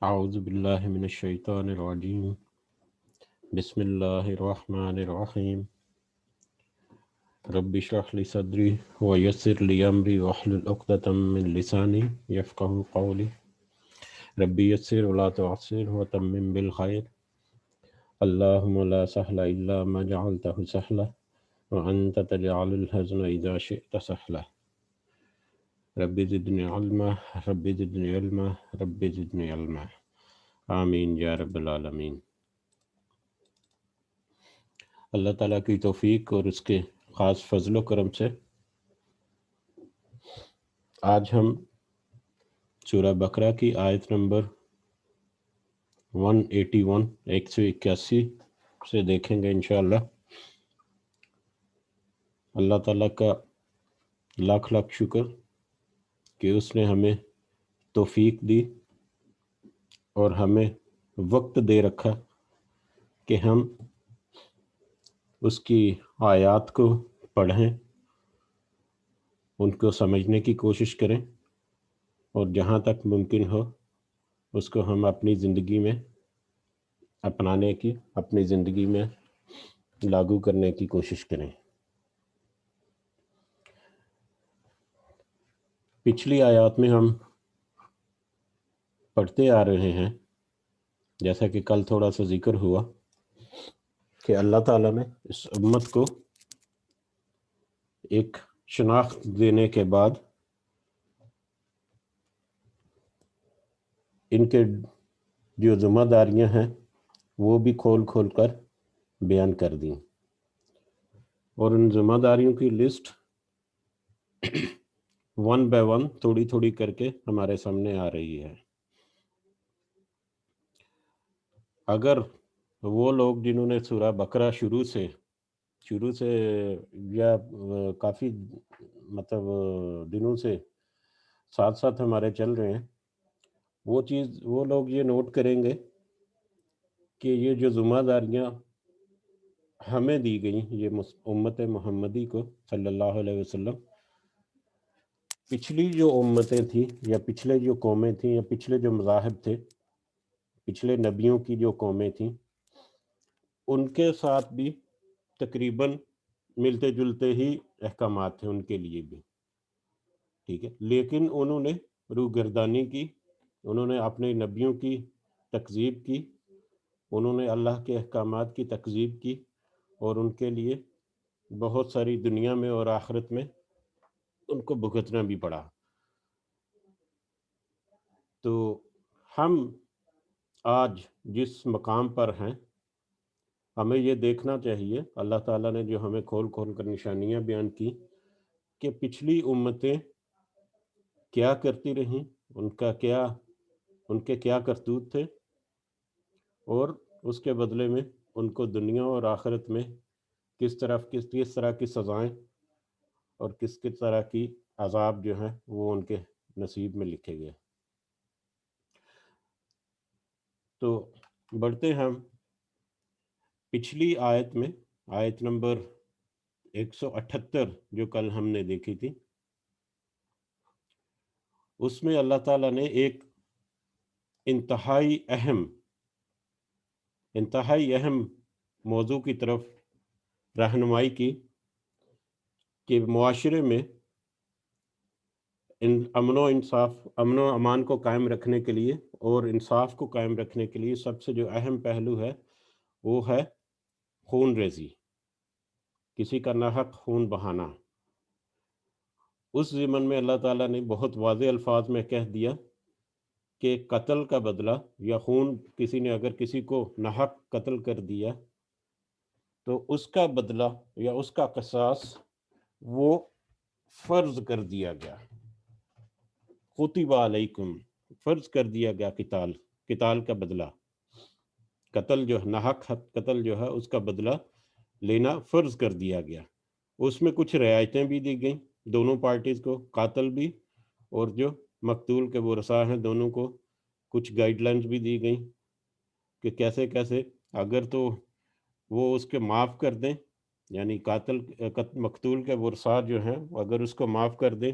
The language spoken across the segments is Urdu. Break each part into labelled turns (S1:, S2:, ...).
S1: اعوذ باللہ من الشیطان الرجیم بسم اللہ الرحمن الرحیم رب اشرح لی صدری ویسر لی امری واحلل عقدۃ من لسانی یفقہوا قولی رب یسر ولا تعسر وتمم بالخیر اللہم لا سہل الا ما جعلتہ سہلا وانت تجعل الحزن اذا شئت سہلا رب زدنی علما رب زدنی علما رب زدنی علما آمین یا رب العالمین۔ اللہ تعالیٰ کی توفیق اور اس کے خاص فضل و کرم سے آج ہم سورہ بقرہ کی آیت نمبر 181 181 سے دیکھیں گے انشاءاللہ۔ اللہ تعالیٰ کا لاکھ لاکھ شکر کہ اس نے ہمیں توفیق دی اور ہمیں وقت دے رکھا کہ ہم اس کی آیات کو پڑھیں، ان کو سمجھنے کی کوشش کریں اور جہاں تک ممکن ہو اس کو ہم اپنی زندگی میں اپنانے کی، اپنی زندگی میں لاگو کرنے کی کوشش کریں۔ پچھلی آیات میں ہم پڑھتے آ رہے ہیں، جیسا کہ کل تھوڑا سا ذکر ہوا، کہ اللہ تعالیٰ نے اس امت کو ایک شناخت دینے کے بعد ان کے جو ذمہ داریاں ہیں وہ بھی کھول کھول کر بیان کر دیں، اور ان ذمہ داریوں کی لسٹ ون بائی ون تھوڑی تھوڑی کر کے ہمارے سامنے آ رہی ہے۔ اگر وہ لوگ جنہوں نے سورہ بقرہ شروع سے یا کافی دنوں سے ساتھ ساتھ ہمارے چل رہے ہیں، وہ لوگ یہ نوٹ کریں گے کہ یہ جو ذمہ داریاں ہمیں دی گئیں، یہ امت محمدی کو صلی اللہ علیہ وسلم، پچھلی جو امتیں تھیں یا پچھلے جو قومیں تھیں یا پچھلے جو مذاہب تھے، پچھلے نبیوں کی جو قومیں تھیں، ان کے ساتھ بھی تقریباً ملتے جلتے ہی احکامات تھے ان کے لیے بھی، ٹھیک ہے، لیکن انہوں نے روگردانی کی، انہوں نے اپنے نبیوں کی تکذیب کی، انہوں نے اللہ کے احکامات کی تکذیب کی، اور ان کے لیے بہت ساری دنیا میں اور آخرت میں ان کو بھگتنا بھی پڑا۔ تو ہم آج جس مقام پر ہیں، ہمیں یہ دیکھنا چاہیے، اللہ تعالیٰ نے جو ہمیں کھول کھول کر نشانیاں بیان کی کہ پچھلی امتیں کیا کرتی رہیں، ان کے کیا کرتوت تھے، اور اس کے بدلے میں ان کو دنیا اور آخرت میں کس طرح کی سزائیں اور کس طرح کی عذاب جو ہیں وہ ان کے نصیب میں لکھے گئے۔ تو بڑھتے ہم پچھلی آیت میں، آیت نمبر 178 جو کل ہم نے دیکھی تھی، اس میں اللہ تعالیٰ نے ایک انتہائی اہم موضوع کی طرف رہنمائی کی کہ معاشرے میں امن و امان کو قائم رکھنے کے لیے اور انصاف کو قائم رکھنے کے لیے سب سے جو اہم پہلو ہے وہ ہے خون ریزی، کسی کا ناحق خون بہانا۔ اس ضمن میں اللہ تعالیٰ نے بہت واضح الفاظ میں کہہ دیا کہ قتل کا بدلہ یا خون، کسی نے اگر کسی کو ناحق قتل کر دیا تو اس کا بدلہ یا اس کا قصاص وہ فرض کر دیا گیا، کتب علیکم، فرض کر دیا گیا قتال کا بدلہ، قتل جو ہے، ناحق قتل جو ہے، اس کا بدلہ لینا فرض کر دیا گیا۔ اس میں کچھ رعایتیں بھی دی گئیں دونوں پارٹیز کو، قاتل بھی اور جو مقتول کے ورثاء ہیں دونوں کو کچھ گائیڈ لائنز بھی دی گئیں کہ کیسے اگر تو وہ اس کے معاف کر دیں، یعنی مقتول کے ورثاء جو ہیں اگر اس کو معاف کر دیں،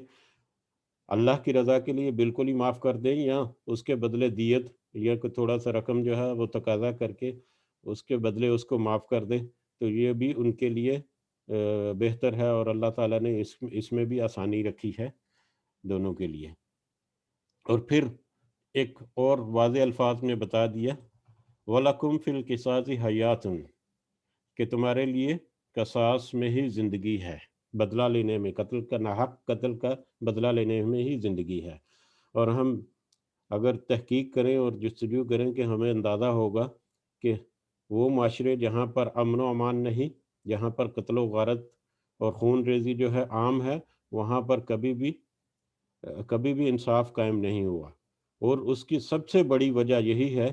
S1: اللہ کی رضا کے لیے بالکل ہی معاف کر دیں، یا اس کے بدلے دیت یا کوئی تھوڑا سا رقم جو ہے وہ تقاضا کر کے اس کے بدلے اس کو معاف کر دیں، تو یہ بھی ان کے لیے بہتر ہے، اور اللہ تعالیٰ نے اس میں بھی آسانی رکھی ہے دونوں کے لیے۔ اور پھر ایک اور واضح الفاظ میں بتا دیا، وَلَكُمْ فِي الْقِصَاصِ حَیَاتٌ، کہ تمہارے لیے قصاص میں ہی زندگی ہے، بدلہ لینے میں، قتل کا ناحق قتل کا بدلہ لینے میں ہی زندگی ہے۔ اور ہم اگر تحقیق کریں اور جستجو کریں کہ ہمیں اندازہ ہوگا کہ وہ معاشرے جہاں پر امن و امان نہیں، جہاں پر قتل و غارت اور خون ریزی جو ہے عام ہے، وہاں پر کبھی بھی انصاف قائم نہیں ہوا۔ اور اس کی سب سے بڑی وجہ یہی ہے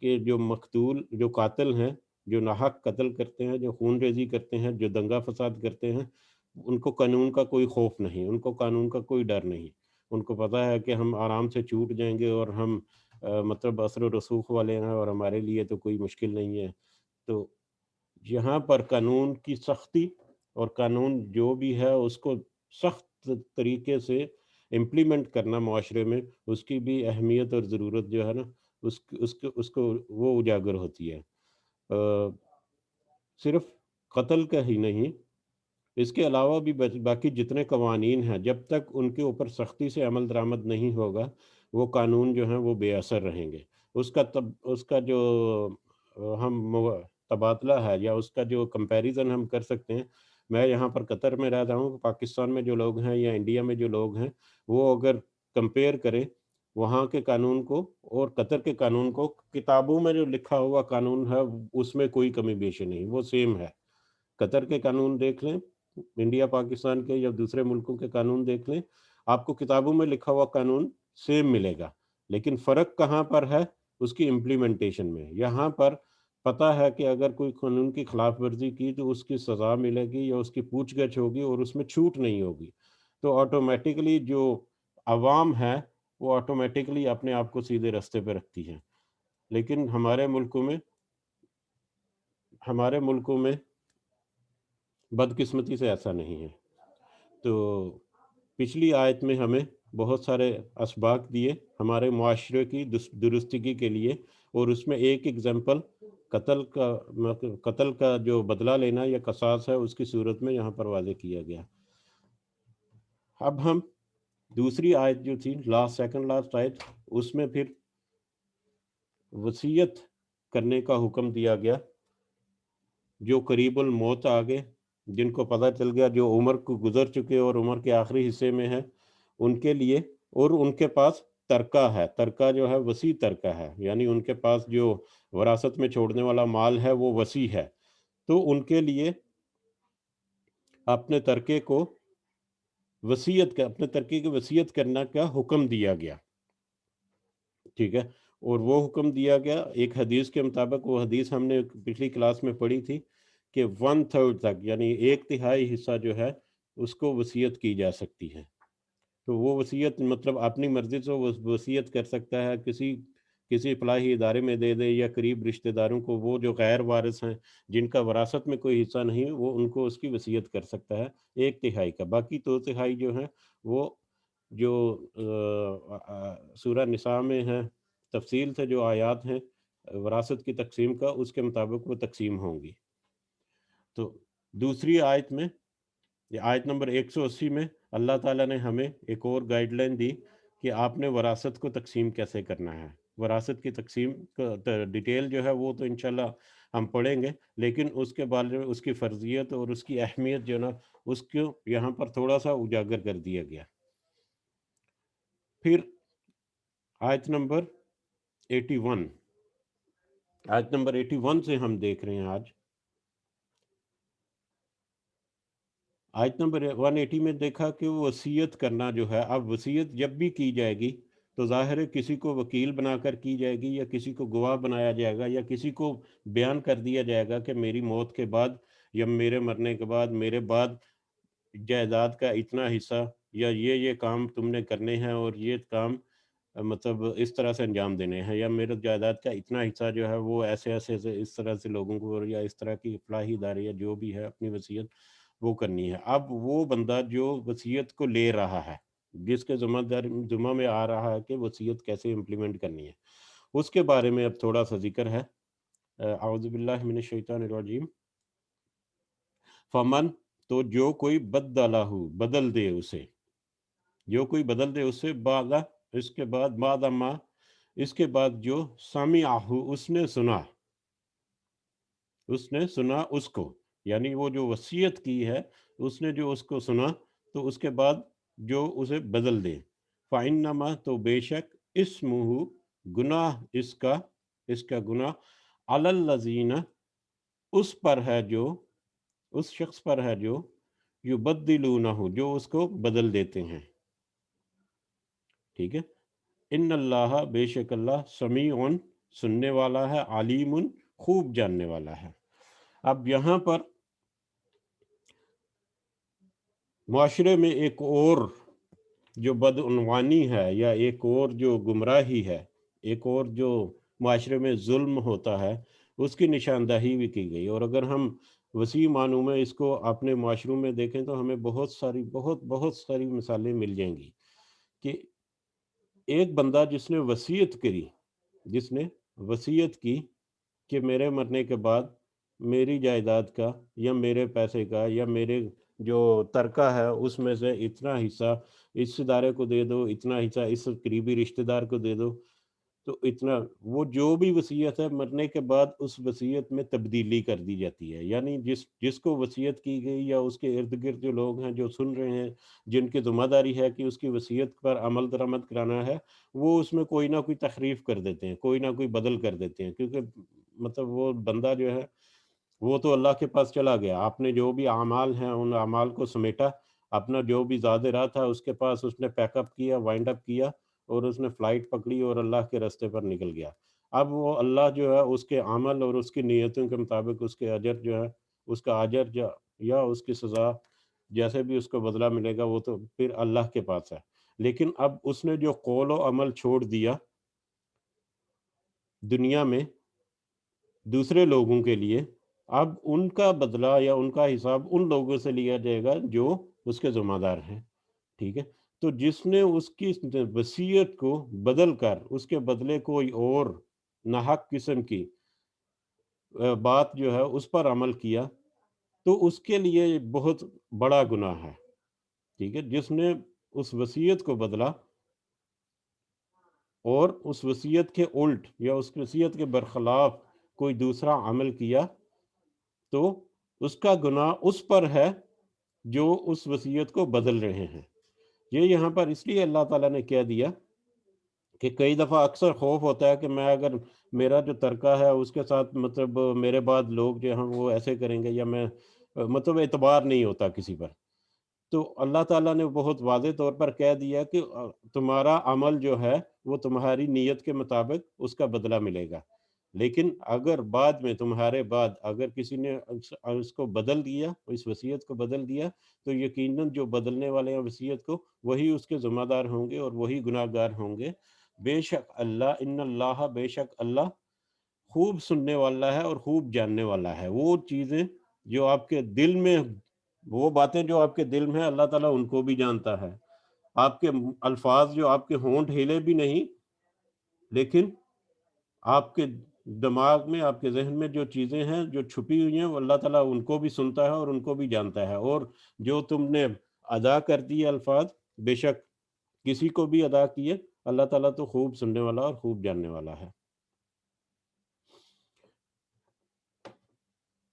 S1: کہ جو مقتول، جو قاتل ہیں، جو ناحق قتل کرتے ہیں، جو خون ریزی کرتے ہیں، جو دنگا فساد کرتے ہیں، ان کو قانون کا کوئی خوف نہیں، ان کو قانون کا کوئی ڈر نہیں۔ ان کو پتہ ہے کہ ہم آرام سے چھوٹ جائیں گے، اور ہم مطلب اثر و رسوخ والے ہیں، اور ہمارے لیے تو کوئی مشکل نہیں ہے۔ تو یہاں پر قانون کی سختی، اور قانون جو بھی ہے اس کو سخت طریقے سے امپلیمنٹ کرنا معاشرے میں، اس کی بھی اہمیت اور ضرورت جو ہے نا، اس کو وہ اجاگر ہوتی ہے۔ صرف قتل کا ہی نہیں، اس کے علاوہ بھی باقی جتنے قوانین ہیں، جب تک ان کے اوپر سختی سے عمل درآمد نہیں ہوگا، وہ قانون جو ہیں وہ بے اثر رہیں گے۔ اس کا جو ہم تبادلہ ہے، یا اس کا جو کمپیریزن ہم کر سکتے ہیں، میں یہاں پر قطر میں رہتا ہوں، پاکستان میں جو لوگ ہیں یا انڈیا میں جو لوگ ہیں، وہ اگر کمپیئر کریں وہاں کے قانون کو اور قطر کے قانون کو، کتابوں میں جو لکھا ہوا قانون ہے اس میں کوئی کمی بیشی نہیں، وہ سیم ہے۔ قطر کے قانون دیکھ لیں، انڈیا پاکستان کے یا دوسرے ملکوں کے قانون دیکھ لیں، آپ کو کتابوں میں لکھا ہوا قانون سیم ملے گا، لیکن فرق کہاں پر ہے؟ اس کی امپلیمنٹیشن میں۔ یہاں پر پتہ ہے کہ اگر کوئی قانون کی خلاف ورزی کی تو اس کی سزا ملے گی یا اس کی پوچھ گچھ ہوگی، اور اس میں چھوٹ نہیں ہوگی، تو آٹومیٹکلی جو عوام ہے وہ آٹومیٹکلی اپنے آپ کو سیدھے رستے پہ رکھتی ہے۔ لیکن ہمارے ملکوں میں بدقسمتی سے ایسا نہیں ہے۔ تو پچھلی آیت میں ہمیں بہت سارے اسباق دیے ہمارے معاشرے کی درستگی کے لیے، اور اس میں ایک ایگزامپل قتل کا جو بدلہ لینا یا قصاص ہے، اس کی صورت میں یہاں پر واضح کیا گیا۔ اب ہم دوسری آیت جو تھی، سیکنڈ لاسٹ آیت، اس میں پھر وصیت کرنے کا حکم دیا گیا۔ جو قریب الموت آگے، جن کو پتہ چل گیا، جو عمر کو گزر چکے اور عمر کے آخری حصے میں ہے، ان کے لیے، اور ان کے پاس ترکہ ہے، ترکہ جو ہے وسیع ترکہ ہے، یعنی ان کے پاس جو وراثت میں چھوڑنے والا مال ہے وہ وسیع ہے، تو ان کے لیے اپنے ترکے کی وصیت کرنا کا حکم دیا گیا۔ ٹھیک ہے، اور وہ حکم دیا گیا ایک حدیث کے مطابق، وہ حدیث ہم نے پچھلی کلاس میں پڑھی تھی کہ 1/3 تک، یعنی 1/3 حصہ جو ہے اس کو وصیت کی جا سکتی ہے۔ تو وہ وصیت مطلب اپنی مرضی سے وہ وصیت کر سکتا ہے، کسی فلاحی ادارے میں دے دے، یا قریب رشتہ داروں کو، وہ جو غیر وارث ہیں جن کا وراثت میں کوئی حصہ نہیں، وہ ان کو اس کی وصیت کر سکتا ہے 1/3 کا۔ باقی 2/3 جو ہیں وہ جو سورہ نساء میں ہیں، تفصیل سے جو آیات ہیں وراثت کی تقسیم کا، اس کے مطابق وہ تقسیم ہوں گی۔ تو دوسری آیت میں، یہ آیت نمبر 180 میں، اللہ تعالیٰ نے ہمیں ایک اور گائیڈ لائن دی کہ آپ نے وراثت کو تقسیم کیسے کرنا ہے۔ وراثت کی تقسیم کا ڈیٹیل جو ہے وہ تو انشاءاللہ ہم پڑھیں گے، لیکن اس کے بارے میں اس کی فرضیت اور اس کی اہمیت جو نا، اس کو یہاں پر تھوڑا سا اجاگر کر دیا گیا۔ پھر آیت نمبر 81، آیت نمبر 81 سے ہم دیکھ رہے ہیں آج آیت نمبر 180 میں دیکھا کہ وصیت کرنا جو ہے، اب وصیت جب بھی کی جائے گی تو ظاہر ہے کسی کو وکیل بنا کر کی جائے گی، یا کسی کو گواہ بنایا جائے گا، یا کسی کو بیان کر دیا جائے گا کہ میری موت کے بعد یا میرے مرنے کے بعد میرے بعد جائیداد کا اتنا حصہ، یا یہ کام تم نے کرنے ہیں، اور یہ کام مطلب اس طرح سے انجام دینے ہیں، یا میرے جائیداد کا اتنا حصہ جو ہے وہ ایسے اس طرح سے لوگوں کو، یا اس طرح کی فلاحی ادارے یا جو بھی ہے اپنی وصیت وہ کرنی ہے۔ اب وہ بندہ جو وصیت کو لے رہا ہے، جس کے ذمہ میں آ رہا ہے کہ وصیت کیسے امپلیمنٹ کرنی ہے، اس کے بارے میں اب تھوڑا سا ذکر ہے۔ اعوذ باللہ من الشیطان الرجیم۔ فمن، تو جو کوئی بدلہ، بدل دے اسے، جو کوئی بدل دے اسے، بعد، اس کے بعد، بعد ما، اس کے بعد جو سمعہ، اس نے سنا، اس نے سنا اس کو، یعنی وہ جو وصیت کی ہے اس نے جو اس کو سنا، تو اس کے بعد جو اسے بدل دے، فَإِنَّمَا، تو بے شک، اسمہ، گناہ اس کا گناہ، علی الذین، اس پر ہے جو، اس شخص پر ہے جو یبدلونہ، جو اس کو بدل دیتے ہیں، ٹھیک ہے۔ ان اللہ، بے شک اللہ، سمیع، سننے والا ہے، علیم، خوب جاننے والا ہے۔ اب یہاں پر معاشرے میں ایک اور جو بدعنوانی ہے، یا ایک اور جو گمراہی ہے، ایک اور جو معاشرے میں ظلم ہوتا ہے، اس کی نشاندہی بھی کی گئی۔ اور اگر ہم وسیع معنوں میں اس کو اپنے معاشروں میں دیکھیں تو ہمیں بہت ساری مثالیں مل جائیں گی کہ ایک بندہ جس نے وصیت کری، جس نے وصیت کی کہ میرے مرنے کے بعد میری جائیداد کا، یا میرے پیسے کا، یا میرے جو ترکہ ہے اس میں سے اتنا حصہ اس ادارے کو دے دو، اتنا حصہ اس قریبی رشتہ دار کو دے دو، تو اتنا، وہ جو بھی وصیت ہے مرنے کے بعد اس وصیت میں تبدیلی کر دی جاتی ہے، یعنی جس کو وصیت کی گئی، یا اس کے ارد گرد جو لوگ ہیں جو سن رہے ہیں، جن کی ذمہ داری ہے کہ اس کی وصیت پر عمل درآمد کرانا ہے، وہ اس میں کوئی نہ کوئی تخریف کر دیتے ہیں، کوئی نہ کوئی بدل کر دیتے ہیں، کیونکہ مطلب وہ بندہ جو ہے وہ تو اللہ کے پاس چلا گیا، آپ نے جو بھی اعمال ہیں ان اعمال کو سمیٹا، اپنا جو بھی زیادہ رہا تھا اس کے پاس اس نے پیک اپ کیا، وائنڈ اپ کیا، اور اس نے فلائٹ پکڑی اور اللہ کے راستے پر نکل گیا۔ اب وہ اللہ جو ہے اس کے عمل اور اس کی نیتوں کے مطابق اس کے اجر جو ہے، اس کا اجر یا اس کی سزا، جیسے بھی اس کو بدلہ ملے گا، وہ تو پھر اللہ کے پاس ہے۔ لیکن اب اس نے جو قول و عمل چھوڑ دیا دنیا میں دوسرے لوگوں کے لیے، اب ان کا بدلہ یا ان کا حساب ان لوگوں سے لیا جائے گا جو اس کے ذمہ دار ہیں، ٹھیک ہے۔ تو جس نے اس کی وصیت کو بدل کر اس کے بدلے کوئی اور ناحق قسم کی بات جو ہے اس پر عمل کیا، تو اس کے لیے بہت بڑا گناہ ہے، ٹھیک ہے۔ جس نے اس وصیت کو بدلا اور اس وصیت کے الٹ یا اس وصیت کے برخلاف کوئی دوسرا عمل کیا، تو اس کا گناہ اس پر ہے جو اس وصیت کو بدل رہے ہیں۔ یہ یہاں پر اس لیے اللہ تعالیٰ نے کہہ دیا کہ کئی دفعہ اکثر خوف ہوتا ہے کہ میں اگر میرا جو ترکہ ہے اس کے ساتھ مطلب میرے بعد لوگ جو ہیں وہ ایسے کریں گے، یا میں مطلب اعتبار نہیں ہوتا کسی پر، تو اللہ تعالیٰ نے بہت واضح طور پر کہہ دیا کہ تمہارا عمل جو ہے وہ تمہاری نیت کے مطابق اس کا بدلہ ملے گا، لیکن اگر بعد میں تمہارے بعد اگر کسی نے اس کو بدل دیا، اس وصیت کو بدل دیا، تو یقیناً جو بدلنے والے ہیں وصیت کو، وہی اس کے ذمہ دار ہوں گے اور وہی گناہ گار ہوں گے۔ بے شک اللہ، ان اللہ، بے شک اللہ، خوب سننے والا ہے اور خوب جاننے والا ہے۔ وہ چیزیں جو آپ کے دل میں، وہ باتیں جو آپ کے دل میں ہیں، اللہ تعالیٰ ان کو بھی جانتا ہے۔ آپ کے الفاظ جو آپ کے ہونٹ ہلے بھی نہیں، لیکن آپ کے دماغ میں، آپ کے ذہن میں جو چیزیں ہیں جو چھپی ہوئی ہیں، وہ اللہ تعالیٰ ان کو بھی سنتا ہے اور ان کو بھی جانتا ہے۔ اور جو تم نے ادا کر دیے الفاظ، بے شک کسی کو بھی ادا کیے، اللہ تعالیٰ تو خوب سننے والا اور خوب جاننے والا ہے۔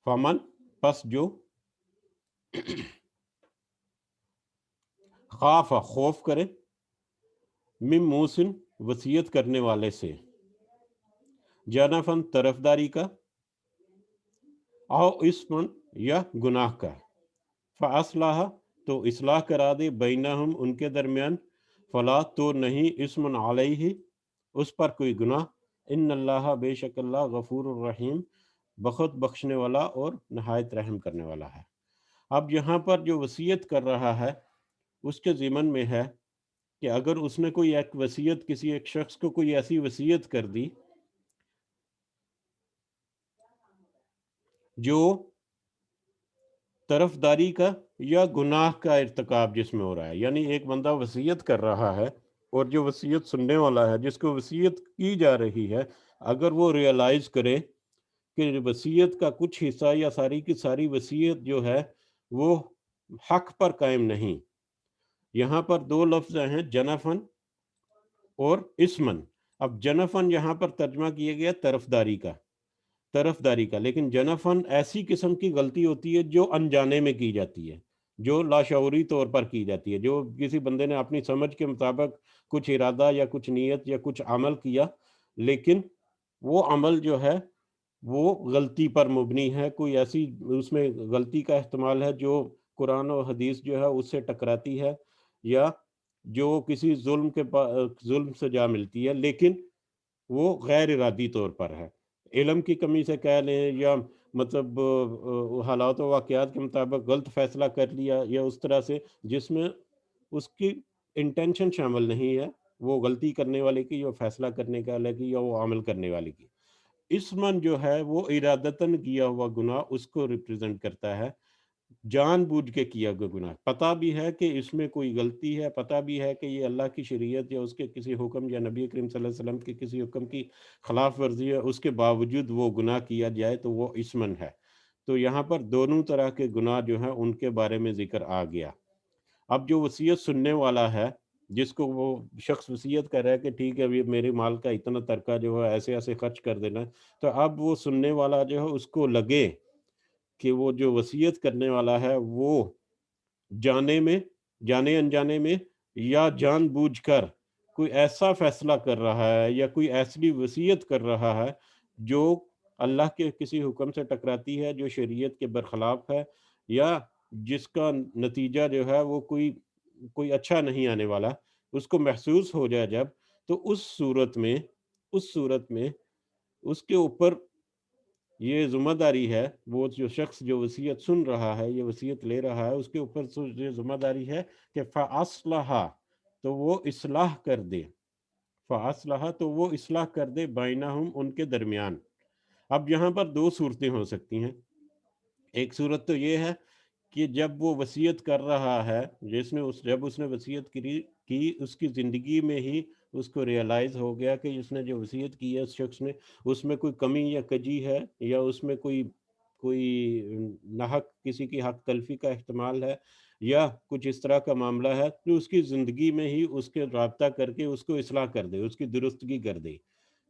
S1: فمن، پس جو خاف، خوف کرے، من موسن، وصیت کرنے والے سے، جانفن، طرفداری کا، او اسمن، یا گناہ کا، فاصلح، تو اصلاح کرا دے، بینہم، ان کے درمیان، فلا، تو نہیں، اسمن علیہ، اس پر کوئی گناہ، ان اللہ، بے شک اللہ، غفور الرحیم، بخت بخشنے والا اور نہایت رحم کرنے والا ہے۔ اب یہاں پر جو وصیت کر رہا ہے اس کے ضمن میں ہے کہ اگر اس نے کوئی ایک وصیت، کسی ایک شخص کو کوئی ایسی وصیت کر دی جو طرفداری کا یا گناہ کا ارتکاب جس میں ہو رہا ہے، یعنی ایک بندہ وصیت کر رہا ہے اور جو وصیت سننے والا ہے، جس کو وصیت کی جا رہی ہے، اگر وہ ریئلائز کرے کہ وصیت کا کچھ حصہ یا ساری کی ساری وصیت جو ہے وہ حق پر قائم نہیں. یہاں پر دو لفظ ہیں، جنفن اور اسمن. اب جنفن یہاں پر ترجمہ کیا گیا طرفداری کا، لیکن جنفن ایسی قسم کی غلطی ہوتی ہے جو انجانے میں کی جاتی ہے، جو لاشعوری طور پر کی جاتی ہے، جو کسی بندے نے اپنی سمجھ کے مطابق کچھ ارادہ یا کچھ نیت یا کچھ عمل کیا، لیکن وہ عمل جو ہے وہ غلطی پر مبنی ہے، کوئی ایسی اس میں غلطی کا احتمال ہے جو قرآن و حدیث جو ہے اس سے ٹکراتی ہے، یا جو کسی ظلم سے جا ملتی ہے، لیکن وہ غیر ارادی طور پر ہے، علم کی کمی سے کہہ لیں، یا مطلب حالات و واقعات کے مطابق غلط فیصلہ کر لیا، یا اس طرح سے جس میں اس کی انٹینشن شامل نہیں ہے، وہ غلطی کرنے والے کی، یا فیصلہ کرنے والے کی، یا وہ عمل کرنے والے کی. اسمن جو ہے وہ ارادتاً کیا ہوا گناہ اس کو ریپریزنٹ کرتا ہے، جان بوجھ کے کیا گیا گناہ، پتہ بھی ہے کہ اس میں کوئی غلطی ہے، پتہ بھی ہے کہ یہ اللہ کی شریعت یا اس کے کسی حکم یا نبی کریم صلی اللہ علیہ وسلم کے کسی حکم کی خلاف ورزی ہے، اس کے باوجود وہ گناہ کیا جائے تو وہ اسمن ہے. تو یہاں پر دونوں طرح کے گناہ جو ہیں ان کے بارے میں ذکر آ گیا. اب جو وصیت سننے والا ہے، جس کو وہ شخص وصیت کر رہا ہے کہ ٹھیک ہے ابھی میرے مال کا اتنا ترکہ جو ہے ایسے ایسے خرچ کر دینا ہے، تو اب وہ سننے والا جو ہے اس کو لگے کہ وہ جو وصیت کرنے والا ہے وہ جانے انجانے میں یا جان بوجھ کر کوئی ایسا فیصلہ کر رہا ہے یا کوئی ایسی وصیت کر رہا ہے جو اللہ کے کسی حکم سے ٹکراتی ہے، جو شریعت کے برخلاف ہے، یا جس کا نتیجہ جو ہے وہ کوئی اچھا نہیں آنے والا، اس کو محسوس ہو جائے جب، تو اس صورت میں اس کے اوپر یہ ذمہ داری ہے، وہ جو شخص جو وصیت سن رہا ہے، یہ وصیت لے رہا ہے، اس کے اوپر یہ ذمہ داری ہے کہ فَأَصْلَحَ، تو وہ اصلاح کر دے، فَأَصْلَحَ تو وہ اصلاح کر دے بَيْنَهُمْ ان کے درمیان. اب یہاں پر دو صورتیں ہو سکتی ہیں. ایک صورت تو یہ ہے کہ جب وہ وصیت کر رہا ہے، جب اس نے وصیت کی اس کی زندگی میں ہی اس کو ریئلائز ہو گیا کہ اس نے جو وصیت کی ہے اس شخص نے، اس میں کوئی کمی یا کجی ہے، یا اس میں کوئی ناحق کسی کی حق تلفی کا احتمال ہے، یا کچھ اس طرح کا معاملہ ہے، تو اس کی زندگی میں ہی اس کے رابطہ کر کے اس کو اصلاح کر دے، اس کی درستگی کر دے.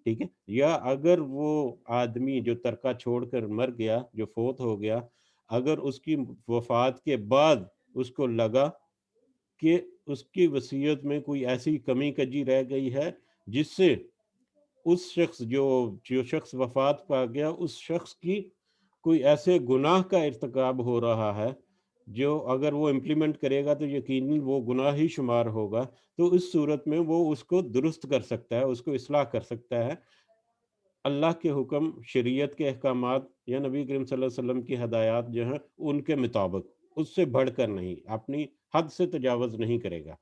S1: ٹھیک ہے. یا اگر وہ آدمی جو ترکہ چھوڑ کر مر گیا، جو فوت ہو گیا، اگر اس کی وفات کے بعد اس کو لگا کہ اس کی وصیت میں کوئی ایسی کمی کجی رہ گئی ہے جس سے اس شخص جو شخص وفات پا گیا، اس شخص کی کوئی ایسے گناہ کا ارتکاب ہو رہا ہے جو اگر وہ امپلیمنٹ کرے گا تو یقیناً وہ گناہ ہی شمار ہوگا، تو اس صورت میں وہ اس کو درست کر سکتا ہے، اس کو اصلاح کر سکتا ہے، اللہ کے حکم، شریعت کے احکامات یا نبی کریم صلی اللہ علیہ وسلم کی ہدایات جو ہیں ان کے مطابق، اس سے بڑھ کر نہیں، اپنی حد سے تجاوز نہیں کرے گا،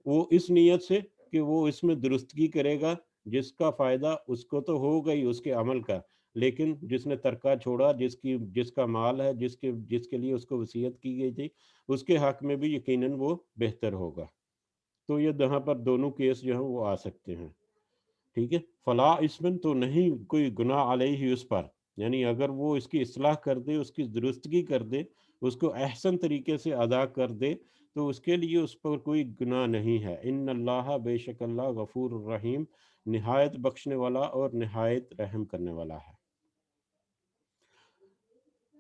S1: وہ اس نیت سے کہ وہ اس میں درستگی کرے گا، جس کا فائدہ اس کو تو ہوگا ہی اس کے عمل کا، لیکن جس نے ترکہ چھوڑا، جس کا مال ہے، جس کے لیے اس کو وصیت کی گئی تھی، اس کے حق میں بھی یقیناً وہ بہتر ہوگا. تو یہ یہاں پر دونوں کیس جو ہیں وہ آ سکتے ہیں. ٹھیک ہے. فلا اسمن تو نہیں کوئی گناہ علیہ اس پر، یعنی اگر وہ اس کی اصلاح کر دے، اس کی درستگی کر دے، اس کو احسن طریقے سے ادا کر دے، تو اس کے لیے اس پر کوئی گناہ نہیں ہے. ان اللہ، بے شک اللہ، غفور الرحیم، نہایت بخشنے والا اور نہایت رحم کرنے والا ہے.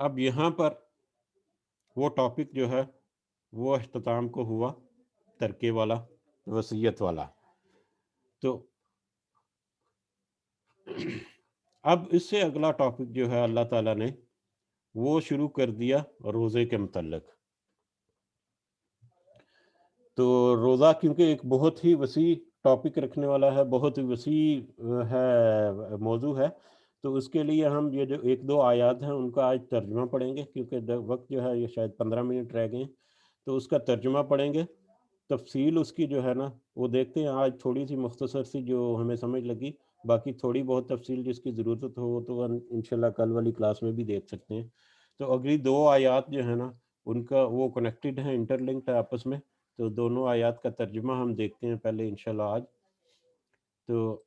S1: اب یہاں پر وہ ٹاپک جو ہے وہ اختتام کو ہوا، ترکے والا، وصیت والا. تو اب اس سے اگلا ٹاپک جو ہے اللہ تعالیٰ نے وہ شروع کر دیا روزے کے متعلق. تو روزہ کیونکہ ایک بہت ہی وسیع ٹاپک رکھنے والا ہے، بہت ہی وسیع ہے، موضوع ہے، تو اس کے لیے ہم یہ جو ایک دو آیات ہیں ان کا آج ترجمہ پڑھیں گے، کیونکہ وقت جو ہے یہ شاید 15 منٹ رہ گئے ہیں، تو اس کا ترجمہ پڑھیں گے. تفصیل اس کی جو ہے نا وہ دیکھتے ہیں. آج تھوڑی سی مختصر سی جو ہمیں سمجھ لگی، باقی تھوڑی بہت تفصیل جس کی ضرورت ہو تو انشاءاللہ کل والی کلاس میں بھی دیکھ سکتے ہیں. تو اگلی دو آیات جو ہے نا ان کا وہ کنیکٹڈ ہیں، انٹر لنکڈ ہے آپس میں. تو دونوں آیات کا ترجمہ ہم دیکھتے ہیں پہلے انشاءاللہ آج۔ تو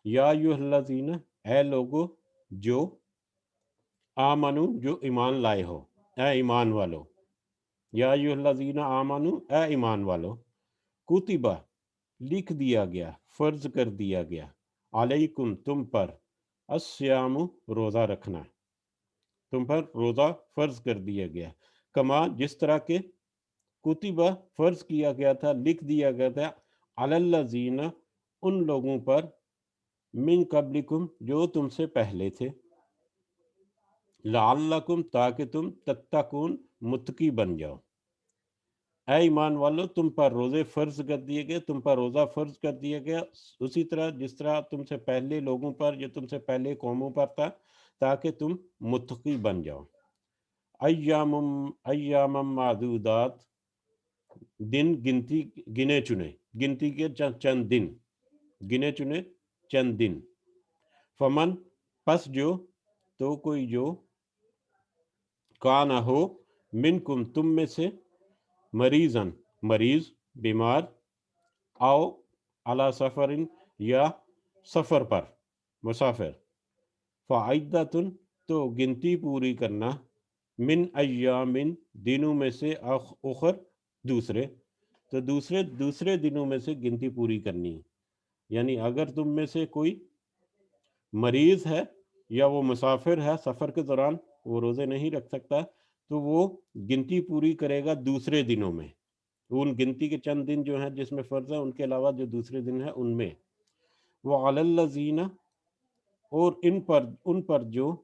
S1: یا ایھا الذین، اے لوگو جو آمنو، جو ایمان لائے ہو، اے ایمان والو، یا ایھا الذین آمنو، اے ایمان والو، کتبہ لکھ دیا گیا، فرض کر دیا گیا، علیکم تم پر، الصیام روزہ رکھنا، تم پر روزہ فرض کر دیا گیا، کما جس طرح کے کتبہ فرض کیا گیا تھا، لکھ دیا گیا تھا، علی الذین ان لوگوں پر، من قبلکم جو تم سے پہلے تھے، لعلکم تاکہ تم تتقون متقی بن جاؤ۔ اے ایمان والو، تم پر روزے فرض کر دیے گئے، تم پر روزہ فرض کر دیا گیا اسی طرح جس طرح تم سے پہلے لوگوں پر، جو تم سے پہلے قوموں پر تھا، تاکہ تم متقی بن جاؤ۔ ایام معدودات، دن گنتی گنے چنے، گنتی کے چند دن، گنے چنے چند دن۔ فمن پس جو، تو کوئی جو، کانا ہو، منکم تم میں سے، مریضاً مریض، بیمار، آؤ علی سفرن یا سفر پر، مسافر، فعدتن تو گنتی پوری کرنا، من ایامن دنوں میں سے، اخر دوسرے، تو دوسرے دنوں میں سے گنتی پوری کرنی ہے۔ یعنی اگر تم میں سے کوئی مریض ہے یا وہ مسافر ہے، سفر کے دوران وہ روزے نہیں رکھ سکتا، تو وہ گنتی پوری کرے گا دوسرے دنوں میں، ان گنتی کے چند دن جو ہیں جس میں فرض ہے، ان کے علاوہ جو دوسرے دن ہیں ان میں۔ وعلی الذین، اور ان پر جو،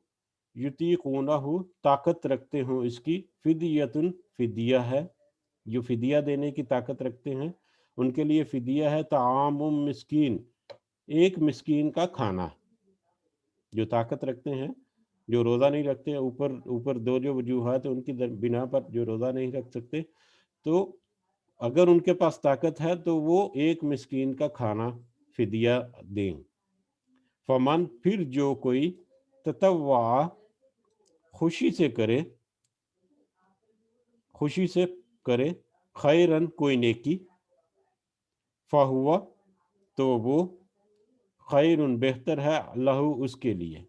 S1: یطیقونہ طاقت رکھتے ہوں اس کی، فدیتن فدیہ ہے، جو فدیہ دینے کی طاقت رکھتے ہیں ان کے لیے فدیہ ہے، طعام مسکین، ایک مسکین کا کھانا۔ جو طاقت رکھتے ہیں، جو روزہ نہیں رکھتے، اوپر دو جو وجوہات ہیں ان کی بنا پر جو روزہ نہیں رکھ سکتے، تو اگر ان کے پاس طاقت ہے تو وہ ایک مسکین کا کھانا فدیہ دیں۔ فمن پھر جو کوئی، تطوع خوشی سے کرے، خیرن کوئی نیکی، فہو تو وہ، خیرن بہتر ہے، لہو اس کے لیے۔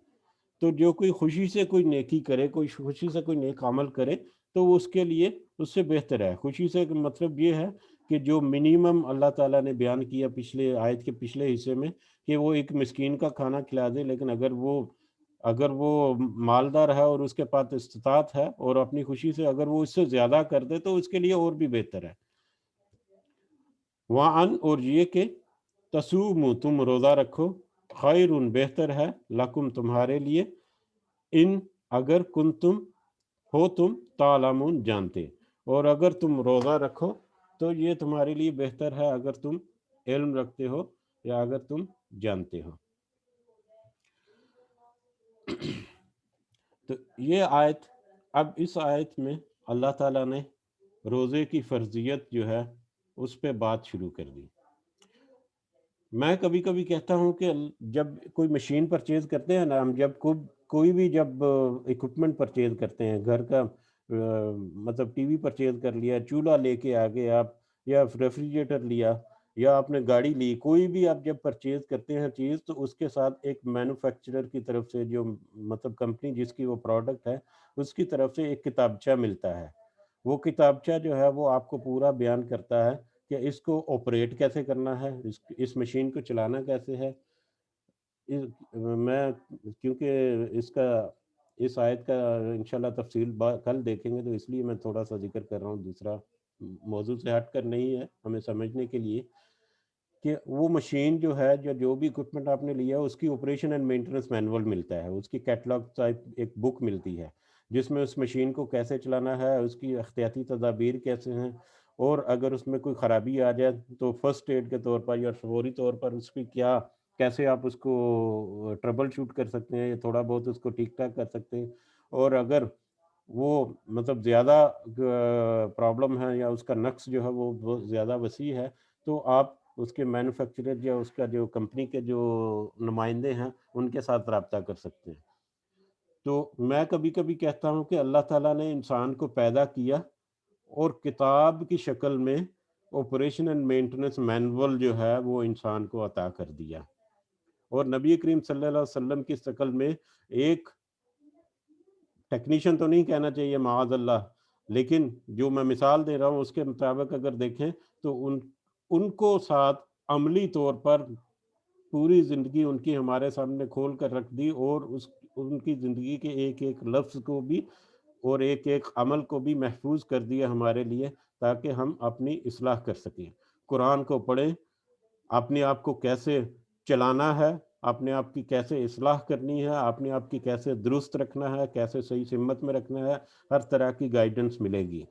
S1: تو جو کوئی خوشی سے کوئی نیکی کرے، کوئی خوشی سے کوئی نیک عمل کرے، تو وہ اس کے لیے اس سے بہتر ہے۔ خوشی سے مطلب یہ ہے کہ جو منیمم اللہ تعالیٰ نے بیان کیا پچھلے آیت کے پچھلے حصے میں، کہ وہ ایک مسکین کا کھانا کھلا دے، لیکن اگر وہ مالدار ہے اور اس کے پاس استطاعت ہے اور اپنی خوشی سے اگر وہ اس سے زیادہ کر دے تو اس کے لیے اور بھی بہتر ہے۔ وَعَن، اور یہ کہ، تصوموا تم روزہ رکھو، خیرن بہتر ہے، لکم تمہارے لیے، ان اگر کنتم ہو تم، تعلمون جانتے، اور اگر تم روزہ رکھو تو یہ تمہارے لیے بہتر ہے اگر تم علم رکھتے ہو یا اگر تم جانتے ہو۔ تو یہ آیت، اب اس آیت میں اللہ تعالیٰ نے روزے کی فرضیت جو ہے اس پہ بات شروع کر دی۔ میں کبھی کبھی کہتا ہوں کہ جب کوئی مشین پرچیز کرتے ہیں نا ہم، جب کوئی بھی جب ایکوپمنٹ پرچیز کرتے ہیں، گھر کا مطلب ٹی وی پرچیز کر لیا، چولہا لے کے آگے آپ، یا ریفریجریٹر لیا، یا آپ نے گاڑی لی، کوئی بھی آپ جب پرچیز کرتے ہیں چیز، تو اس کے ساتھ ایک مینوفیکچرر کی طرف سے، جو مطلب کمپنی جس کی وہ پروڈکٹ ہے، اس کی طرف سے ایک کتابچہ ملتا ہے۔ وہ کتابچہ جو ہے وہ آپ کو پورا بیان کرتا ہے کہ اس کو آپریٹ کیسے کرنا ہے، اس مشین کو چلانا کیسے ہے۔ میں کیونکہ اس آیت کا انشاءاللہ تفصیل کل دیکھیں گے، تو اس لیے میں تھوڑا سا ذکر کر رہا ہوں، دوسرا موضوع سے ہٹ کر نہیں ہے، ہمیں سمجھنے کے لیے کہ وہ مشین جو ہے، جو بھی اکوپمنٹ آپ نے لیا، اس کی آپریشن اینڈ مینٹیننس مینول ملتا ہے، اس کی کیٹلاگ ٹائپ ایک بک ملتی ہے جس میں اس مشین کو کیسے چلانا ہے، اس کی احتیاطی تدابیر کیسے ہیں، اور اگر اس میں کوئی خرابی آ جائے تو فرسٹ ایڈ کے طور پر یا فوری طور پر اس کی کیسے آپ اس کو ٹربل شوٹ کر سکتے ہیں، یا تھوڑا بہت اس کو ٹھیک ٹھاک کر سکتے ہیں۔ اور اگر وہ مطلب زیادہ پرابلم ہے یا اس کا نقص جو ہے وہ بہت زیادہ وسیع ہے، تو آپ اس کے مینوفیکچرر یا اس کا جو کمپنی کے جو نمائندے ہیں ان کے ساتھ رابطہ کر سکتے ہیں۔ تو میں کبھی کبھی کہتا ہوں کہ اللہ تعالیٰ نے انسان کو پیدا کیا اور کتاب کی شکل میں آپریشن اینڈ مینٹننس مینول جو ہے وہ انسان کو عطا کر دیا. اور نبی کریم صلی اللہ علیہ وسلم کی شکل میں ایک ٹیکنیشین تو نہیں کہنا چاہیے معاذ اللہ، لیکن جو میں مثال دے رہا ہوں اس کے مطابق اگر دیکھیں تو ان کو ساتھ عملی طور پر پوری زندگی ان کی ہمارے سامنے کھول کر رکھ دی، اور ان کی زندگی کے ایک ایک لفظ کو بھی اور ایک ایک عمل کو بھی محفوظ کر دیا ہمارے لیے، تاکہ ہم اپنی اصلاح کر سکیں. قرآن کو پڑھیں، اپنے آپ کو کیسے چلانا ہے، اپنے آپ کی کیسے اصلاح کرنی ہے، اپنے آپ کی کیسے درست رکھنا ہے، کیسے صحیح سمت میں رکھنا ہے، ہر طرح کی گائیڈنس ملے گی.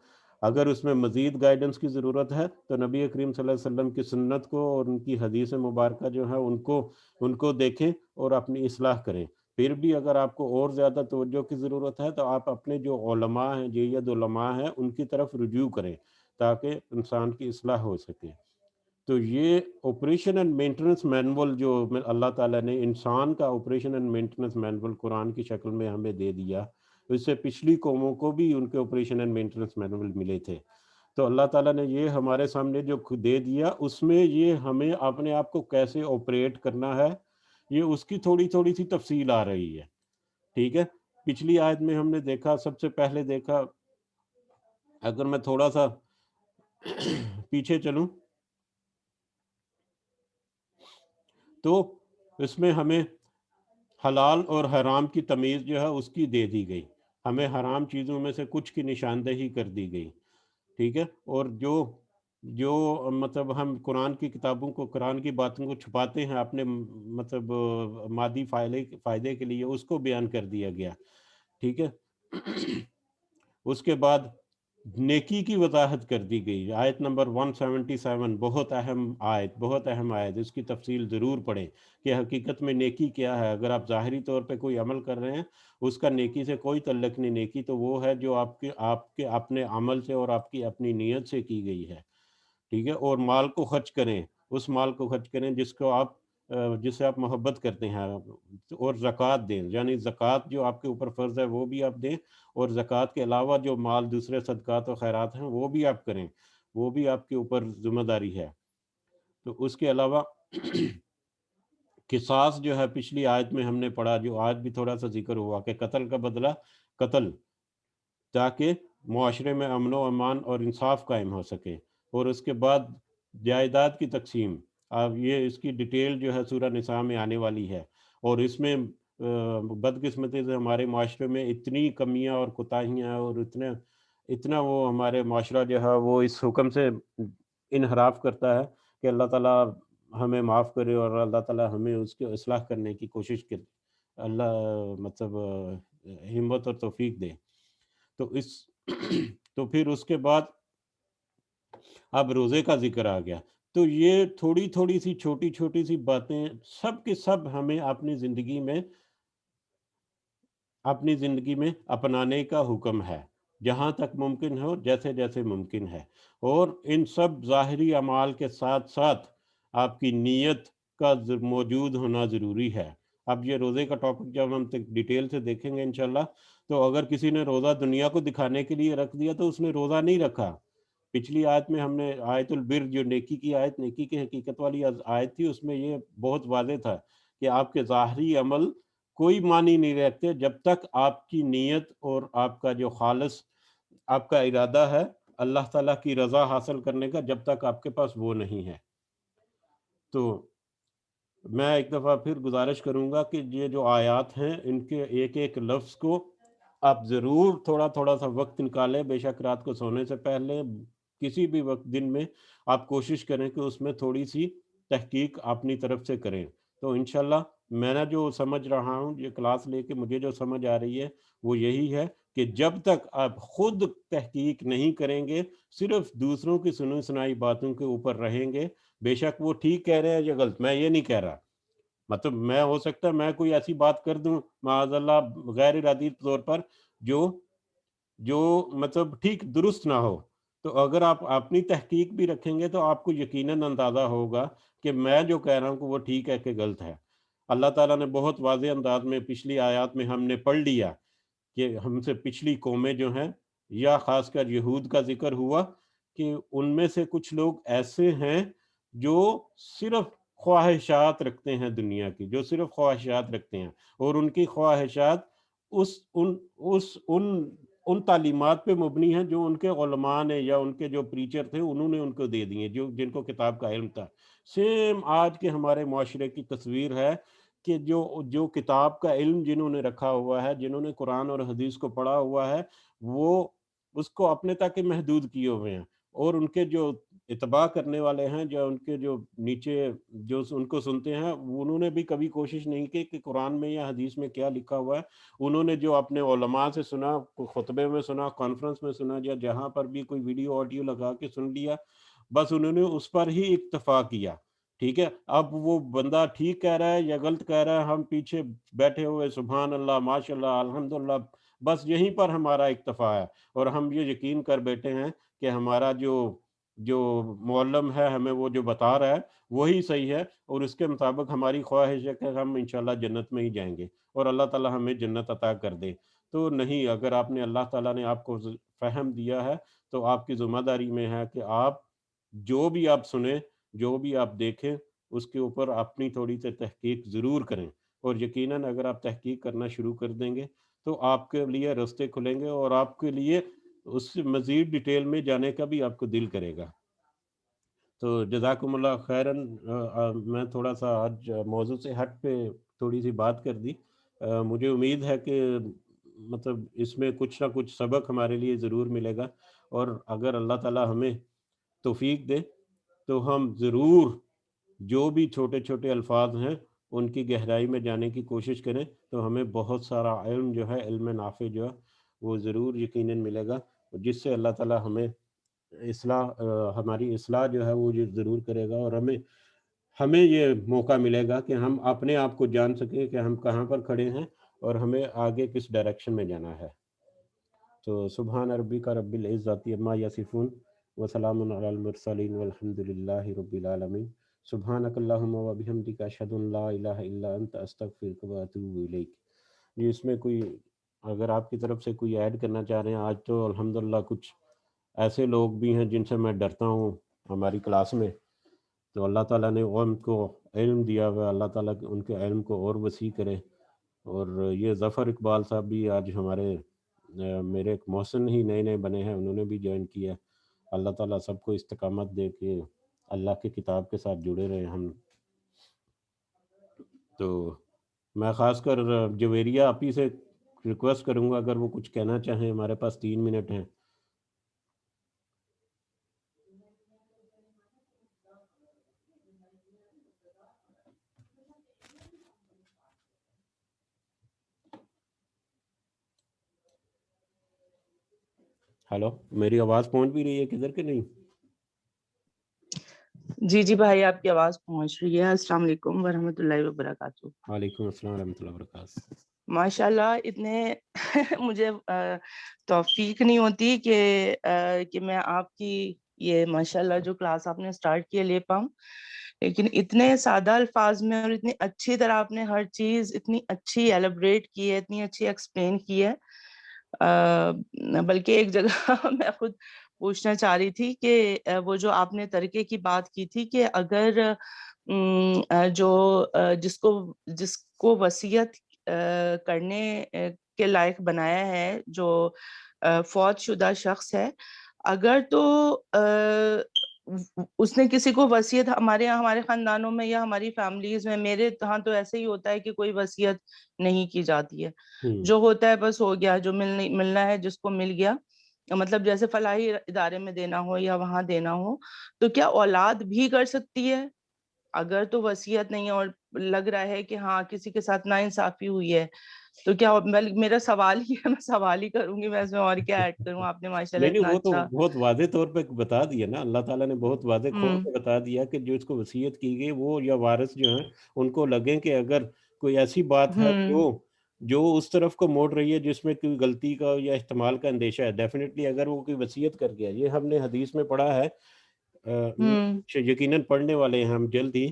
S1: اگر اس میں مزید گائیڈنس کی ضرورت ہے تو نبی کریم صلی اللہ علیہ وسلم کی سنت کو اور ان کی حدیث مبارکہ جو ہے ان کو دیکھیں اور اپنی اصلاح کریں. پھر بھی اگر آپ کو اور زیادہ توجہ کی ضرورت ہے تو آپ اپنے جو علماء ہیں، جید علماء ہیں، ان کی طرف رجوع کریں تاکہ انسان کی اصلاح ہو سکے. تو یہ آپریشن اینڈ مینٹننس مینول جو اللہ تعالیٰ نے انسان کا آپریشن اینڈ مینٹننس مینول قرآن کی شکل میں ہمیں دے دیا، اس سے پچھلی قوموں کو بھی ان کے آپریشن اینڈ مینٹننس مینول ملے تھے. تو اللہ تعالیٰ نے یہ ہمارے سامنے جو دے دیا، اس میں یہ ہمیں اپنے آپ کو کیسے آپریٹ کرنا ہے، یہ اس کی تھوڑی تھوڑی سی تفصیل آ رہی ہے. ٹھیک ہے، پچھلی آیت میں ہم نے دیکھا، سب سے پہلے دیکھا، اگر میں تھوڑا سا پیچھے چلوں تو اس میں ہمیں حلال اور حرام کی تمیز جو ہے اس کی دے دی گئی، ہمیں حرام چیزوں میں سے کچھ کی نشاندہی کر دی گئی. ٹھیک ہے، اور جو مطلب ہم قرآن کی کتابوں کو، قرآن کی باتوں کو چھپاتے ہیں اپنے مطلب مادی فائدے کے لیے، اس کو بیان کر دیا گیا. ٹھیک ہے، اس کے بعد نیکی کی وضاحت کر دی گئی. آیت نمبر 177 بہت اہم آیت، اس کی تفصیل ضرور پڑھیں کہ حقیقت میں نیکی کیا ہے. اگر آپ ظاہری طور پہ کوئی عمل کر رہے ہیں، اس کا نیکی سے کوئی تعلق نہیں. نیکی تو وہ ہے جو آپ کے اپنے عمل سے اور آپ کی اپنی نیت سے کی گئی ہے. ٹھیک ہے، اور مال کو خرچ کریں، اس مال کو خرچ کریں جس سے آپ محبت کرتے ہیں، اور زکوٰۃ دیں، یعنی زکوٰۃ جو آپ کے اوپر فرض ہے وہ بھی آپ دیں، اور زکوٰۃ کے علاوہ جو مال دوسرے صدقات و خیرات ہیں وہ بھی آپ کریں، وہ بھی آپ کے اوپر ذمہ داری ہے. تو اس کے علاوہ قصاص جو ہے پچھلی آیت میں ہم نے پڑھا، جو آج بھی تھوڑا سا ذکر ہوا، کہ قتل کا بدلہ قتل، تاکہ معاشرے میں امن و امان اور انصاف قائم ہو سکے. اور اس کے بعد جائیداد کی تقسیم، اب یہ اس کی ڈیٹیل جو ہے سورہ نساء میں آنے والی ہے. اور اس میں بدقسمتی سے ہمارے معاشرے میں اتنی کمیاں اور کوتاہیاں، اور اتنا وہ ہمارے معاشرہ جو ہے وہ اس حکم سے انحراف کرتا ہے کہ اللہ تعالیٰ ہمیں معاف کرے، اور اللہ تعالیٰ ہمیں اس کی اصلاح کرنے کی کوشش کرے. اللہ مطلب ہمت اور توفیق دے. تو پھر اس کے بعد اب روزے کا ذکر آ گیا. تو یہ تھوڑی تھوڑی سی چھوٹی چھوٹی سی باتیں سب کے سب ہمیں اپنی زندگی میں اپنانے کا حکم ہے، جہاں تک ممکن ہو، جیسے جیسے ممکن ہے. اور ان سب ظاہری اعمال کے ساتھ ساتھ آپ کی نیت کا موجود ہونا ضروری ہے. اب یہ روزے کا ٹاپک جب ہم ڈیٹیل سے دیکھیں گے انشاءاللہ، تو اگر کسی نے روزہ دنیا کو دکھانے کے لیے رکھ دیا تو اس نے روزہ نہیں رکھا. پچھلی آیت میں ہم نے آیت البر، جو نیکی کی آیت، نیکی کی حقیقت والی آیت تھی، اس میں یہ بہت واضح تھا کہ آپ کے ظاہری عمل کوئی معنی نہیں رکھتے جب تک آپ کی نیت اور آپ کا جو خالص آپ کا ارادہ ہے اللہ تعالیٰ کی رضا حاصل کرنے کا، جب تک آپ کے پاس وہ نہیں ہے. تو میں ایک دفعہ پھر گزارش کروں گا کہ یہ جو آیات ہیں، ان کے ایک ایک لفظ کو آپ ضرور تھوڑا تھوڑا سا وقت نکالیں. بے شک رات کو سونے سے پہلے کسی بھی وقت دن میں آپ کوشش کریں کہ اس میں تھوڑی سی تحقیق اپنی طرف سے کریں. تو انشاءاللہ میں نے جو سمجھ رہا ہوں، یہ کلاس لے کے مجھے جو سمجھ آ رہی ہے وہ یہی ہے کہ جب تک آپ خود تحقیق نہیں کریں گے، صرف دوسروں کی سنی سنائی باتوں کے اوپر رہیں گے، بے شک وہ ٹھیک کہہ رہے ہیں یا غلط، میں یہ نہیں کہہ رہا. مطلب میں ہو سکتا ہے میں کوئی ایسی بات کر دوں معاذ اللہ غیر ارادی طور پر جو مطلب ٹھیک درست نہ ہو. تو اگر آپ اپنی تحقیق بھی رکھیں گے تو آپ کو یقیناً اندازہ ہوگا کہ میں جو کہہ رہا ہوں کہ وہ ٹھیک ہے کہ غلط ہے. اللہ تعالیٰ نے بہت واضح انداز میں پچھلی آیات میں ہم نے پڑھ لیا کہ ہم سے پچھلی قومیں جو ہیں، یا خاص کر یہود کا ذکر ہوا کہ ان میں سے کچھ لوگ ایسے ہیں جو صرف خواہشات رکھتے ہیں دنیا کی، جو صرف خواہشات رکھتے ہیں، اور ان کی خواہشات ان تعلیمات پہ مبنی ہیں جو ان کے علماء نے یا ان کے جو پریچر تھے انہوں نے ان کو دے دیے، جن کو کتاب کا علم تھا۔ سیم آج کے ہمارے معاشرے کی تصویر ہے کہ جو کتاب کا علم جنہوں نے رکھا ہوا ہے، جنہوں نے قرآن اور حدیث کو پڑھا ہوا ہے، وہ اس کو اپنے تک ہی محدود کیے ہوئے ہیں، اور ان کے جو اتباع کرنے والے ہیں، جو ان کے جو نیچے جو ان کو سنتے ہیں، انہوں نے بھی کبھی کوشش نہیں کی کہ قرآن میں یا حدیث میں کیا لکھا ہوا ہے۔ انہوں نے جو اپنے علماء سے سنا، خطبے میں سنا، کانفرنس میں سنا، یا جہاں پر بھی کوئی ویڈیو آڈیو لگا کے سن لیا، بس انہوں نے اس پر ہی اکتفا کیا۔ ٹھیک ہے، اب وہ بندہ ٹھیک کہہ رہا ہے یا غلط کہہ رہا ہے، ہم پیچھے بیٹھے ہوئے سبحان اللہ، ماشاء اللہ، الحمدللہ، بس یہیں پر ہمارا اکتفا ہے، اور ہم یہ یقین کر بیٹھے ہیں کہ ہمارا جو معلم ہے ہمیں وہ جو بتا رہا ہے وہی صحیح ہے، اور اس کے مطابق ہماری خواہش ہے کہ ہم انشاءاللہ جنت میں ہی جائیں گے، اور اللہ تعالیٰ ہمیں جنت عطا کر دے۔ تو نہیں، اگر آپ نے اللہ تعالیٰ نے آپ کو فہم دیا ہے تو آپ کی ذمہ داری میں ہے کہ آپ جو بھی آپ سنیں، جو بھی آپ دیکھیں، اس کے اوپر اپنی تھوڑی سی تحقیق ضرور کریں، اور یقیناً اگر آپ تحقیق کرنا شروع کر دیں گے تو آپ کے لیے راستے کھلیں گے، اور آپ کے لیے اس سے مزید ڈیٹیل میں جانے کا بھی آپ کو دل کرے گا۔ تو جزاکم اللہ خیراً۔ میں تھوڑا سا آج موضوع سے ہٹ پہ تھوڑی سی بات کر دی۔ مجھے امید ہے کہ مطلب اس میں کچھ نہ کچھ سبق ہمارے لیے ضرور ملے گا، اور اگر اللہ تعالیٰ ہمیں توفیق دے تو ہم ضرور جو بھی چھوٹے چھوٹے الفاظ ہیں ان کی گہرائی میں جانے کی کوشش کریں، تو ہمیں بہت سارا علم جو ہے، علم نافع جو ہے، وہ ضرور یقیناً ملے گا، جس سے اللہ تعالیٰ ہمیں ہماری اصلاح جو ہے وہ ضرور کرے گا، اور ہمیں یہ موقع ملے گا کہ ہم اپنے آپ کو جان سکیں کہ ہم کہاں پر کھڑے ہیں اور ہمیں آگے کس ڈائریکشن میں جانا ہے۔ تو سبحان ربک رب العزت عما یصفون وسلام علی المرسلین والحمد للہ رب العالمین۔ سبحانک اللہم و بحمدک، اشہد ان لا الہ الا انت، استغفرک و اتوب الیک۔ جی، اس میں کوئی اگر آپ کی طرف سے کوئی ایڈ کرنا چاہ رہے ہیں، آج تو الحمدللہ کچھ ایسے لوگ بھی ہیں جن سے میں ڈرتا ہوں ہماری کلاس میں، تو اللہ تعالیٰ نے ان کو علم دیا ہوا ہے، اللہ تعالیٰ ان کے علم کو اور وسیع کرے۔ اور یہ ظفر اقبال صاحب بھی آج ہمارے میرے ایک محسن ہی نئے بنے ہیں، انہوں نے بھی جوائن کیا۔ اللہ تعالیٰ سب کو استقامت دے کے اللہ کی کتاب کے ساتھ جڑے رہے ہم۔ تو میں خاص کر جویریہ آپی سے ریکویسٹ کروں گا اگر وہ کچھ کہنا چاہیں، ہمارے پاس 3 منٹ ہیں۔ ہیلو، میری آواز پہنچ بھی رہی ہے کدھر کہ نہیں؟
S2: جی جی بھائی، آپ کی آواز پہنچ رہی ہے۔ السلام علیکم ورحمۃ اللہ وبرکاتہ۔
S1: وعلیکم السلام ورحمۃ اللہ وبرکاتہ۔
S2: ماشاء اللہ، اتنے مجھے توفیق نہیں ہوتی کہ میں آپ کی یہ ماشاء اللہ جو کلاس آپ نے سٹارٹ کیے لے پاؤں، لیکن اتنے سادہ الفاظ میں اور اتنی اچھی طرح آپ نے ہر چیز اتنی اچھی ایلیبریٹ کی ہے، اتنی اچھی ایکسپلین کی ہے۔ بلکہ ایک جگہ میں خود پوچھنا چاہ رہی تھی کہ وہ جو آپ نے ترکے کی بات کی تھی کہ اگر جس کو وصیت کرنے کے لائق بنایا ہے، جو فوت شدہ شخص ہے، اگر تو اس نے کسی کو وصیت، ہمارے خاندانوں میں یا ہماری فیملیز میں، میرے ہاں تو ایسے ہی ہوتا ہے کہ کوئی وصیت نہیں کی جاتی ہے، جو ہوتا ہے بس ہو گیا، جو ملنا ہے جس کو مل گیا، مطلب جیسے فلاحی ادارے میں دینا ہو یا وہاں دینا ہو۔ تو کیا اولاد بھی کر سکتی ہے اگر تو وصیت نہیں ہے اور لگ رہا ہے کہ ہاں کسی کے ساتھ ناانصافی ہوئی ہے؟ تو کیا میرا سوال ہی ہے، میں سوال ہی کروں گی، میں اس میں اور کیا ایڈ کروں؟ آپ نے ماشاءاللہ
S1: نہیں،
S2: اتنا
S1: وہ تو
S2: اچھا
S1: بہت واضح طور پہ بتا دیا نا، اللہ تعالیٰ نے بہت واضح کھول کے بتا دیا کہ جو اس کو وصیت کی گئی وہ یا وارث جو ہیں ان کو لگیں کہ اگر کوئی ایسی بات ہے جو اس طرف کو موڑ رہی ہے جس میں کوئی غلطی کا یا احتمال کا اندیشہ ہے، ڈیفینیٹلی اگر وہ کوئی وصیت کر گیا، یہ ہم نے حدیث میں پڑھا ہے، یقیناً پڑھنے والے ہیں ہم جلد ہی،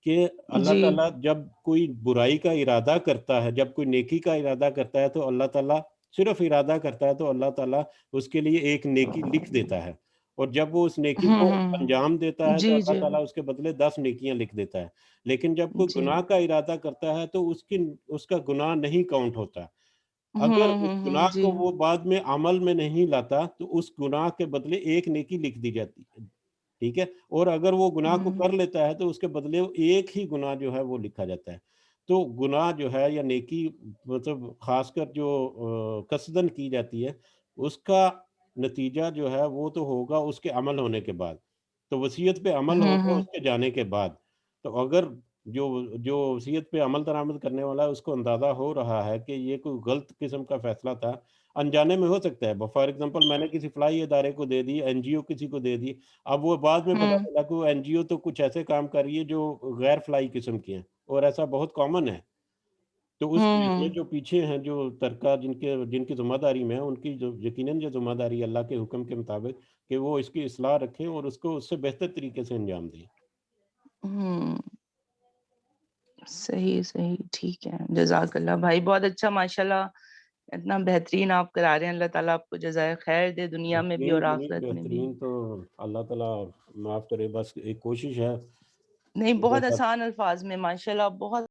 S1: کہ اللہ
S2: جی
S1: تعالیٰ جب کوئی برائی کا ارادہ کرتا ہے، جب کوئی نیکی کا ارادہ کرتا ہے تو اللہ تعالیٰ صرف ارادہ کرتا ہے تو اللہ تعالیٰ اس کے لیے ایک نیکی لکھ دیتا ہے، اور جب وہ اس نیکی کو انجام دیتا ہے تو
S2: جی
S1: اللہ
S2: جی
S1: تعالیٰ اس کے بدلے 10 نیکیاں لکھ دیتا ہے. لیکن جب کوئی
S2: جی
S1: گناہ کا ارادہ کرتا ہے تو اس کا گناہ نہیں کاؤنٹ ہوتا. اگر اس گناہ
S2: جی
S1: کو وہ بعد میں عمل میں نہیں لاتا تو اس گناہ کے بدلے ایک نیکی لکھ دی جاتی ہے. ٹھیک ہے. اور اگر وہ گناہ کو کر لیتا ہے تو اس کے بدلے ایک ہی گناہ جو ہے وہ لکھا جاتا ہے. تو گناہ جو ہے یا نیکی مطلب خاص کر جو قصدن کی جاتی ہے اس کا نتیجہ جو ہے وہ تو ہوگا اس کے عمل ہونے کے بعد. تو وصیت پہ عمل ہوگا اس کے جانے کے بعد. تو اگر جو جو وصیت پہ عمل درآمد کرنے والا ہے اس کو اندازہ ہو رہا ہے کہ یہ کوئی غلط قسم کا فیصلہ تھا، انجانے میں ہو سکتا ہے. فار ایگزامپل میں نے کسی فلاحی ادارے کو دے دی، این جی او کسی کو دے دی، اب وہ بعد میں پتا چلا کہ وہ این جی او تو کچھ ایسے کام کر رہی ہے جو غیر فلاحی قسم کے ہیں، اور ایسا بہت کامن ہے. تو اس کیس میں جو پیچھے ہیں جو ترکہ جن کی ذمہ داری میں ہے ان کی جو یقیناً جو ذمہ داری ہے اللہ کے حکم کے مطابق کہ وہ اس کی اصلاح رکھیں اور اس کو اس سے بہتر طریقے سے انجام دیں.
S2: صحیح صحیح ٹھیک ہے. جزاک اللہ بھائی، بہت اچھا ماشاءاللہ، اتنا بہترین آپ کرا رہے ہیں. اللہ تعالیٰ آپ کو جزائے خیر دے دنیا میں بھی اور آخرت میں بھی.
S1: بہترین تو اللہ تعالیٰ معاف کرے، بس ایک کوشش ہے
S2: نہیں، بہت
S1: جیسا
S2: آسان الفاظ میں ماشاءاللہ، بہت